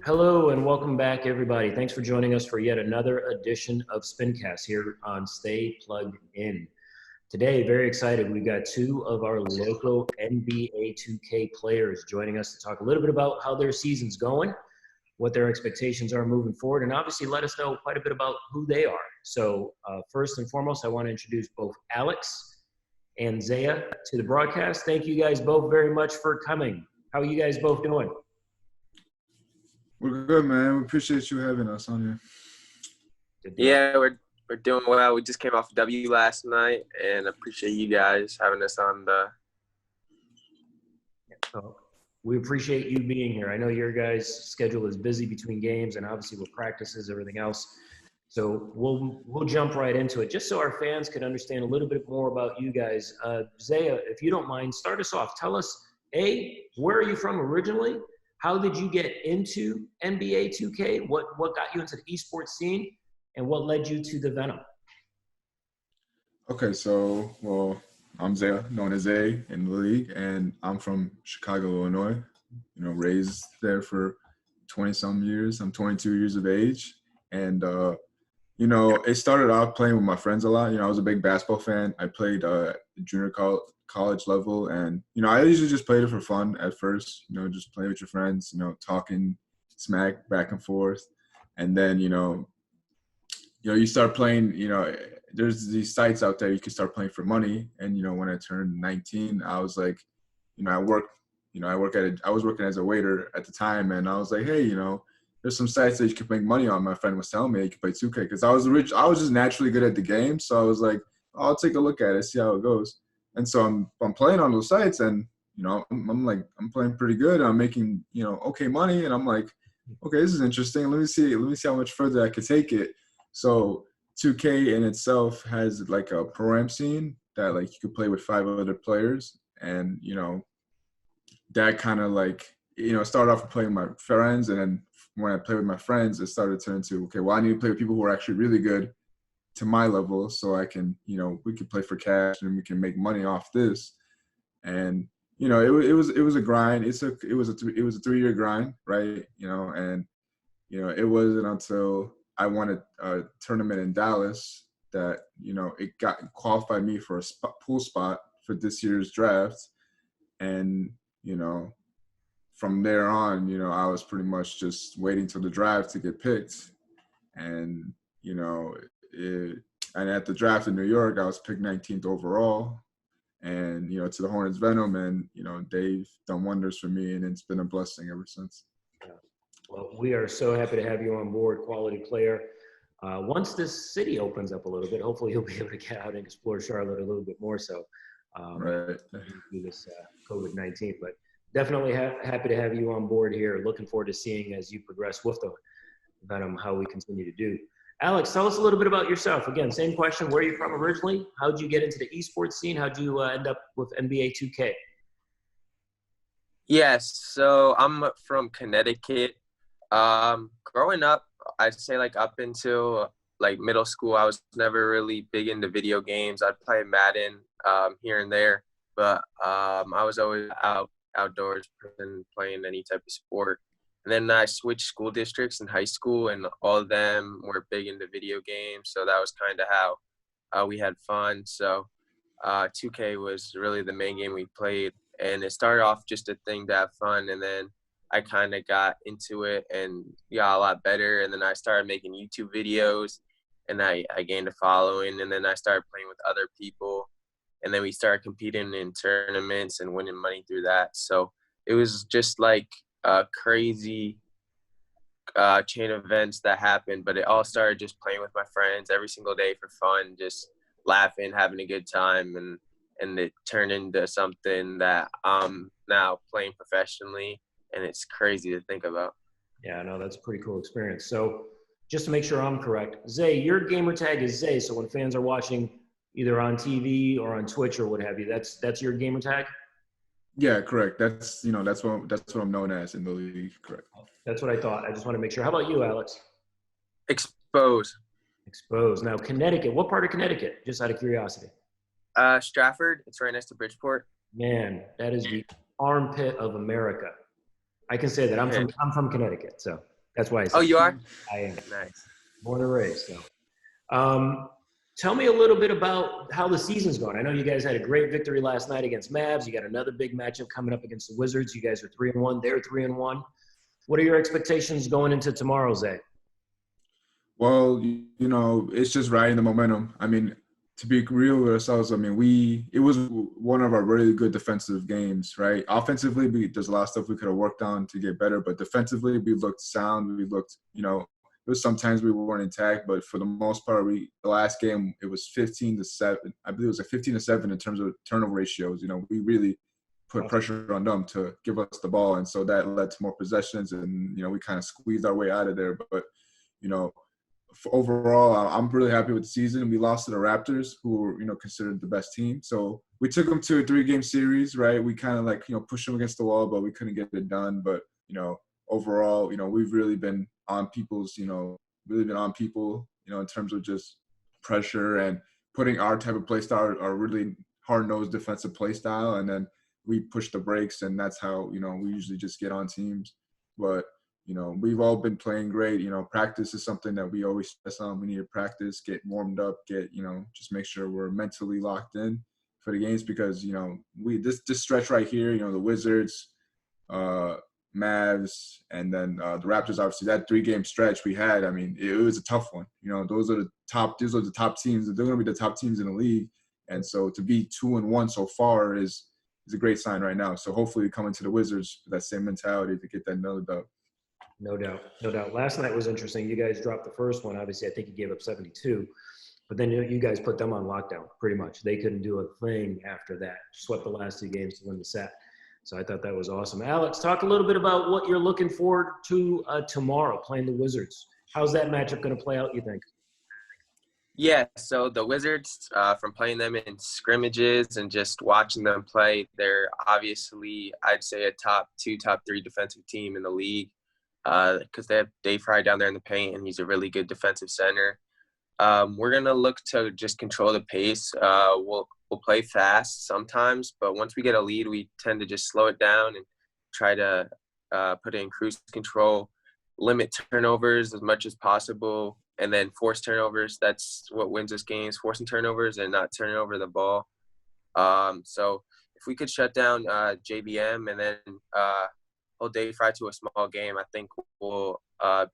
Hello and welcome back, everybody. Thanks for joining us for yet another edition of Spincast here on Stay Plugged In. Today, very excited. We've got two of our local NBA 2K players joining us to talk a little bit about how their season's going, what their expectations are moving forward, and obviously let us know quite a bit about who they are. So first and foremost, I want to introduce both Alex and Zaeya to the broadcast. Thank you guys both very much for coming. How are you guys both doing? We're good, man. We appreciate you having us on here. Yeah, we're doing well. We just came off a W last night, and appreciate you guys having us on the. We appreciate you being here. I know your guys' schedule is busy between games, and obviously with practices, everything else. So we'll jump right into it, just so our fans can understand a little bit more about you guys. Zaeya, if you don't mind, start us off. Tell us, where are you from originally? How did you get into NBA 2K? What got you into the esports scene? And what led you to the Venom? Okay, so, I'm Zaeya, known as Zay in the league, and I'm from Chicago, Illinois. Raised there for 20-some years. I'm 22 years of age. And, it started off playing with my friends a lot. I was a big basketball fan. I played junior college level, and I usually just played it for fun at first, just play with your friends, talking smack back and forth. And then you start playing, there's these sites out there you can start playing for money. And when I turned 19, I was like, I was working as a waiter at the time, and I was like, hey, there's some sites that you can make money on. My friend was telling me you could play 2K because I was just naturally good at the game. So I was like, I'll take a look at it, see how it goes. And so I'm playing on those sites, and I'm playing pretty good. I'm making okay money, and I'm like, okay, this is interesting. Let me see how much further I could take it. So 2K in itself has like a pro-am scene that like you could play with 5 other players, and that kind of like started off playing with my friends, and then when I played with my friends, it started to turn into, okay, well, I need to play with people who are actually really good to my level, so I can, we can play for cash and we can make money off this. And it was a grind. It was a 3-year grind, right? And it wasn't until I won a tournament in Dallas that it qualified me for a pool spot for this year's draft. And from there on, I was pretty much just waiting till the draft to get picked. And and at the draft in New York, I was picked 19th overall, and to the Hornets Venom, and they've done wonders for me, and it's been a blessing ever since. Well, we are so happy to have you on board, quality player. Once this city opens up a little bit, hopefully you'll be able to get out and explore Charlotte a little bit more. So, right. Through this COVID-19, but definitely happy to have you on board here. Looking forward to seeing as you progress with the Venom how we continue to do. Alex, tell us a little bit about yourself. Again, same question. Where are you from originally? How did you get into the esports scene? How did you end up with NBA 2K? Yes, so I'm from Connecticut. Growing up, I'd say like up until like middle school, I was never really big into video games. I'd play Madden here and there, but I was always outdoors and playing any type of sport. And then I switched school districts in high school, and all of them were big into video games. So that was kind of how we had fun. So 2K was really the main game we played. And it started off just a thing to have fun. And then I kind of got into it and got a lot better. And then I started making YouTube videos, and I gained a following. And then I started playing with other people. And then we started competing in tournaments and winning money through that. So it was just like a crazy chain of events that happened. But it all started just playing with my friends every single day for fun, just laughing, having a good time. And it turned into something that I'm now playing professionally. And it's crazy to think about. Yeah, no, that's a pretty cool experience. So just to make sure I'm correct, Zay, your gamer tag is Zay. So when fans are watching either on TV or on Twitch or what have you, that's your gamer tag? Yeah, correct. That's what I'm known as in the league. Correct. That's what I thought. I just want to make sure. How about you, Alex? Expose. Now, Connecticut. What part of Connecticut? Just out of curiosity. Stratford. It's right next to Bridgeport. Man, that is the armpit of America. I can say that I'm from Connecticut. So That's why I Oh, said you are? I am Nice. born and raised. So, tell me a little bit about how the season's going. I know you guys had a great victory last night against Mavs. You got another big matchup coming up against the Wizards. You guys are 3-1. They're 3-1. What are your expectations going into tomorrow, Zay? Well, it's just riding the momentum. I mean, to be real with ourselves, I mean, it was one of our really good defensive games, right? Offensively, there's a lot of stuff we could have worked on to get better, but defensively, we looked sound. We looked, it was sometimes we weren't intact, but for the most part, the last game, it was 15-7. I believe it was a 15-7 in terms of turnover ratios. We really put pressure on them to give us the ball, and so that led to more possessions, and we kind of squeezed our way out of there. But overall, I'm really happy with the season. We lost to the Raptors, who were considered the best team. So we took them to a 3-game series, right? We kind of pushed them against the wall, but we couldn't get it done. But overall, we've really been on people's, in terms of just pressure and putting our type of play style, our really hard-nosed defensive play style, and then we push the brakes, and that's how we usually just get on teams. But we've all been playing great. Practice is something that we always stress on. We need to practice, get warmed up, just make sure we're mentally locked in for the games, because this stretch right here, the Wizards, Mavs, and then the Raptors. Obviously, that 3-game stretch we had. I mean, it was a tough one. Those are the top teams. They're going to be the top teams in the league, and so to be 2-1 so far is a great sign right now. So hopefully, we come into the Wizards with that same mentality to get that another dub. No doubt. No doubt. Last night was interesting. You guys dropped the first one. Obviously, I think you gave up 72. But then you guys put them on lockdown, pretty much. They couldn't do a thing after that. Swept the last 2 games to win the set. So I thought that was awesome. Alex, talk a little bit about what you're looking forward to tomorrow, playing the Wizards. How's that matchup going to play out, you think? Yeah, so the Wizards, from playing them in scrimmages and just watching them play, they're obviously, I'd say, a top 2, top 3 defensive team in the league. Because they have Dave Fry down there in the paint, and he's a really good defensive center. We're gonna look to just control the pace. We'll play fast sometimes, but once we get a lead, we tend to just slow it down and try to put it in cruise control, limit turnovers as much as possible, and then force turnovers. That's what wins us games: forcing turnovers and not turning over the ball. So if we could shut down JBM and then hold Dave Fry to a small game, I think we'll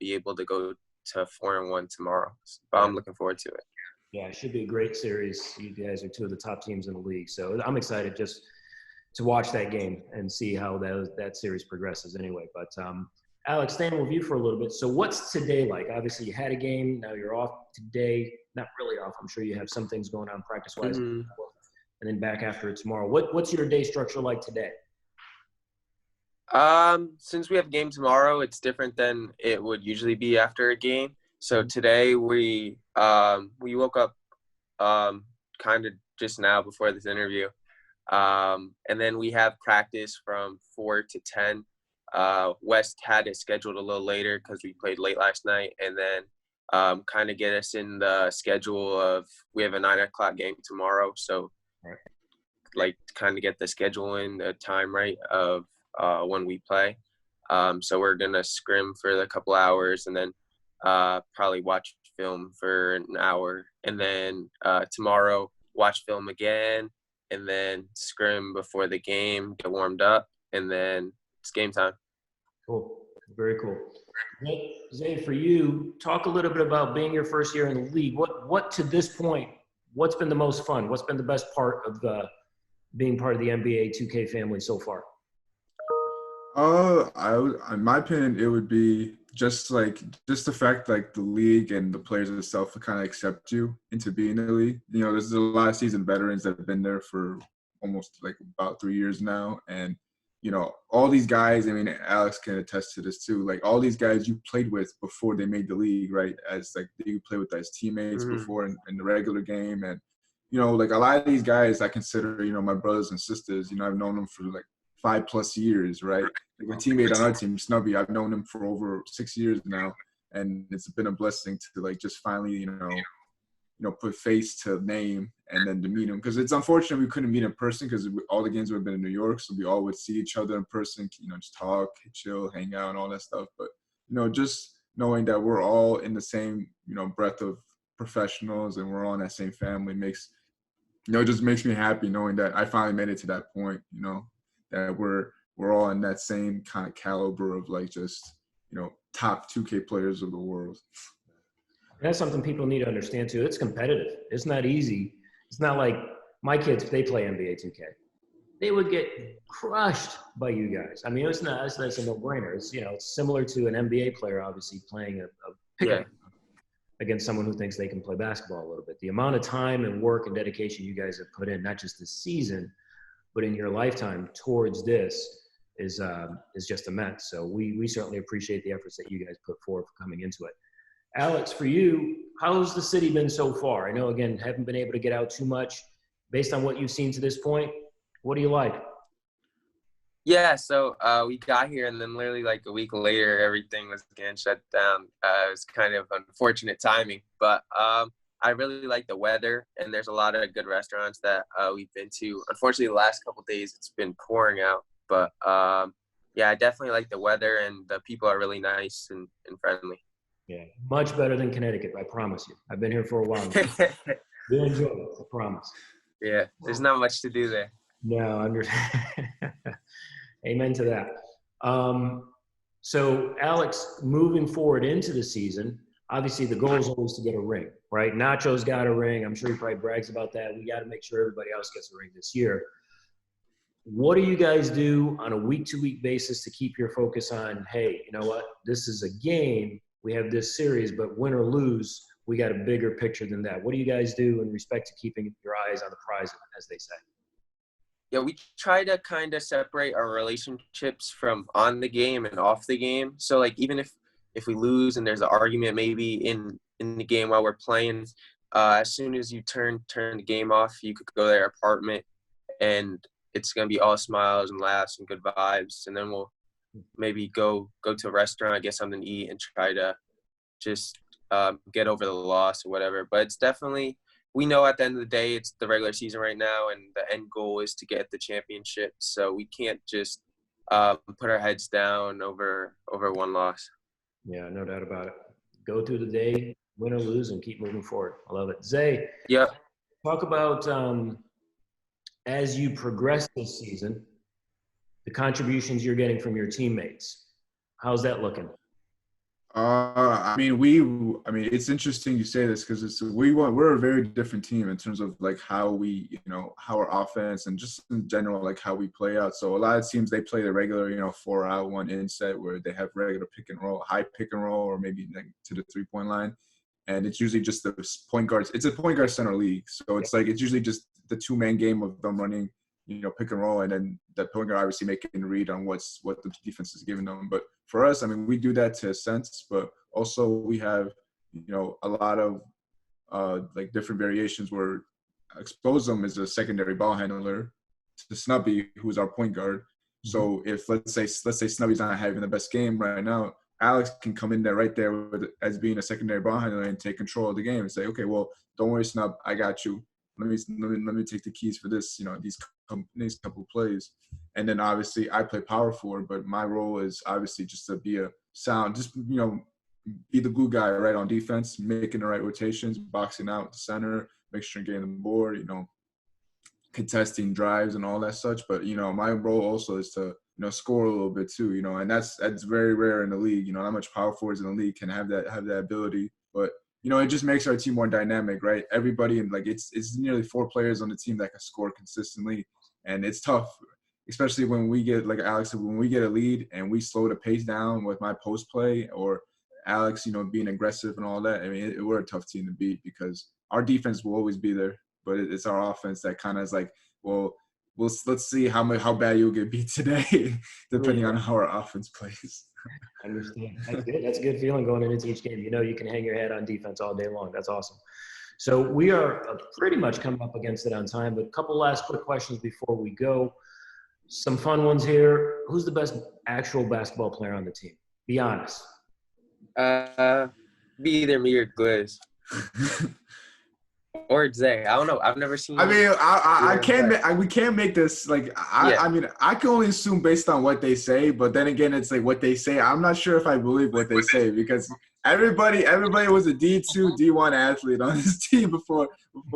be able to go to 4-1 tomorrow. But I'm looking forward to it. Yeah, it should be a great series. You guys are 2 of the top teams in the league. So I'm excited just to watch that game and see how that series progresses anyway. But Alex, staying with you for a little bit. So what's today like? Obviously, you had a game. Now you're off today. Not really off. I'm sure you have some things going on practice-wise. Mm-hmm. And then back after it tomorrow. What's your day structure like today? Since we have a game tomorrow, it's different than it would usually be after a game. So today we woke up kind of just now before this interview. And then we have practice from 4 to 10. West had it scheduled a little later because we played late last night, and then kind of get us in the schedule of we have a 9 o'clock game tomorrow. So kind of get the schedule in the time right of when we play. So we're going to scrim for a couple hours and then probably watch film for an hour. And then tomorrow, watch film again and then scrim before the game, get warmed up, and then it's game time. Cool. Very cool. Zay, for you, talk a little bit about being your first year in the league. What to this point, what's been the most fun? What's been the best part of being part of the NBA 2K family so far? In my opinion, it would be just the fact the league and the players itself kind of accept you into being in the league. There's a lot of seasoned veterans that have been there for almost about 3 years now, and all these guys. I mean, Alex can attest to this too. All these guys you played with before they made the league, right? As you play with as teammates before in the regular game, and a lot of these guys I consider my brothers and sisters. I've known them for 5+ years, right? My teammate on our team, Snubby, I've known him for over 6 years now, and it's been a blessing to just finally, put face to name and then to meet him. Because it's unfortunate we couldn't meet in person because all the games would have been in New York, so we all would see each other in person, just talk, chill, hang out, and all that stuff. But just knowing that we're all in the same, breadth of professionals and we're all in that same family it just makes me happy knowing that I finally made it to that point, that we're all in that same kind of caliber of like just, top 2K players of the world. That's something people need to understand too. It's competitive. It's not easy. It's not like my kids, if they play NBA 2K, they would get crushed by you guys. I mean, that's a no-brainer. It's similar to an NBA player obviously playing a pickup against someone who thinks they can play basketball a little bit. The amount of time and work and dedication you guys have put in, not just this season, but in your lifetime towards this is just immense. So we certainly appreciate the efforts that you guys put forward for coming into it. Alex, for you, how's the city been so far? I know, again, haven't been able to get out too much. Based on what you've seen to this point, what do you like? Yeah, so we got here, and then literally like a week later, everything was getting shut down. It was kind of unfortunate timing, but I really like the weather, and there's a lot of good restaurants that we've been to. Unfortunately, the last couple of days, it's been pouring out, but yeah, I definitely like the weather, and the people are really nice and friendly. Yeah, much better than Connecticut, I promise you. I've been here for a while now. You'll enjoy it, I promise. Yeah, there's not much to do there. No, amen to that. So, Alex, moving forward into the season, obviously the goal is always to get a ring, right? Nacho's got a ring. I'm sure he probably brags about that. We got to make sure everybody else gets a ring this year. What do you guys do on a week-to-week basis to keep your focus on, hey, you know what? This is a game. We have this series, but win or lose, we got a bigger picture than that. What do you guys do in respect to keeping your eyes on the prize, as they say? Yeah, we try to kind of separate our relationships from on the game and off the game. So, like, even if we lose and there's an argument maybe in the game while we're playing, as soon as you turn the game off, you could go to their apartment, and it's going to be all smiles and laughs and good vibes. And then we'll maybe go to a restaurant, get something to eat, and try to just get over the loss or whatever. But it's definitely – we know at the end of the day it's the regular season right now, and the end goal is to get the championship. So we can't just put our heads down over one loss. Yeah, no doubt about it. Go through the day, win or lose, and keep moving forward. I love it. Zay, yeah. Talk about as you progress this season, the contributions you're getting from your teammates. How's that looking? I mean, it's interesting you say this because we're a very different team in terms of like how we, how our offense and just in general, like how we play out. So a lot of teams, they play the regular, 4-out, 1-in set where they have regular pick and roll, high pick and roll, or maybe like to the 3-point line. And it's usually just the point guards. It's a point guard center league. So it's like, it's usually just the 2-man game of them running, pick and roll, and then the point guard obviously making a read on what the defense is giving them. But for us, I mean, we do that to a sense, but also we have, a lot of like different variations where expose them as a secondary ball handler to Snubby, who's our point guard. So if let's say Snubby's not having the best game right now, Alex can come in there right there as being a secondary ball handler and take control of the game and say, okay, well, don't worry, Snub, I got you. Let me take the keys for this, these couple plays. And then obviously I play power forward, but my role is obviously just to be be the glue guy right on defense, making the right rotations, boxing out the center, make sure you're getting the board, contesting drives and all that such. But, my role also is to, score a little bit too, and that's very rare in the league. Not much power forwards in the league can have that ability. But it just makes our team more dynamic, right? Everybody, like it's nearly 4 players on the team that can score consistently, and it's tough, especially when we get, like Alex said, when we get a lead and we slow the pace down with my post play or Alex, being aggressive and all that. I mean, we're a tough team to beat because our defense will always be there, but it's our offense that kind of is like, well, let's see how bad you'll get beat today, depending on how our offense plays. I understand. That's good. That's a good feeling going into each game. You can hang your head on defense all day long. That's awesome. So we are pretty much coming up against it on time, but a couple last quick questions before we go. Some fun ones here. Who's the best actual basketball player on the team? Be honest. Be either me or Gliz. Or Zay. I don't know. I've never seen. I mean, I Yeah, can't. but- We can't make this like. I mean, I can only assume based on what they say. But then again, it's like what they say. I'm not sure if I believe what they say because everybody was a D2, D1 athlete on this team before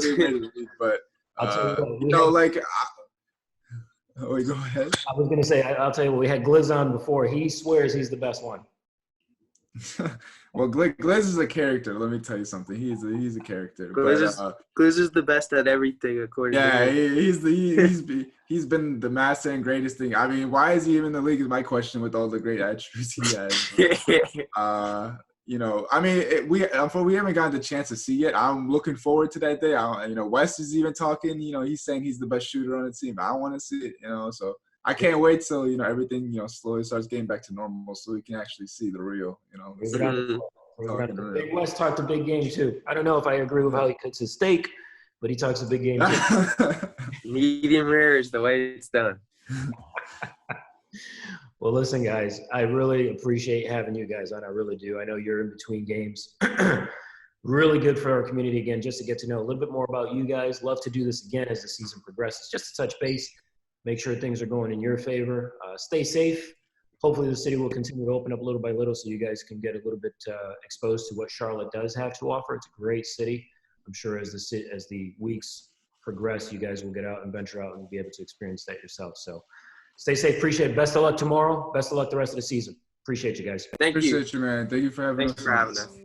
they made the league. But I'll tell you what, you know, like. Oh, go ahead. I was going to say, I'll tell you what, we had Gliz on before. He swears he's the best one. Well, Gliz is a character. Let me tell you something. He's a character. Gliz is the best at everything, according to him. He's been the master and greatest thing. I mean, why is he even in the league is my question with all the great attributes he has. You know, I mean, we haven't gotten the chance to see yet. I'm looking forward to that day. You know, West is even talking. You know, he's saying he's the best shooter on the team. I want to see it. You know, so I can't wait till, you know, everything, you know, slowly starts getting back to normal so we can actually see the real, you know. Big West talked a big game too. I don't know if I agree with how he cooks his steak, but he talks a big game too. Medium rare is the way it's done. Well, listen, guys, I really appreciate having you guys on. I really do. I know you're in between games. Really good for our community, again, just to get to know a little bit more about you guys. Love to do this again as the season progresses, just to touch base, make sure things are going in your favor. Stay safe. Hopefully the city will continue to open up little by little so you guys can get a little bit exposed to what Charlotte does have to offer. It's a great city. I'm sure as the weeks progress, you guys will get out and venture out and be able to experience that yourself. So stay safe. Appreciate it. Best of luck tomorrow. Best of luck the rest of the season. Appreciate you guys. Thank you. Appreciate you, man. Thank you for having us. Thanks for having us.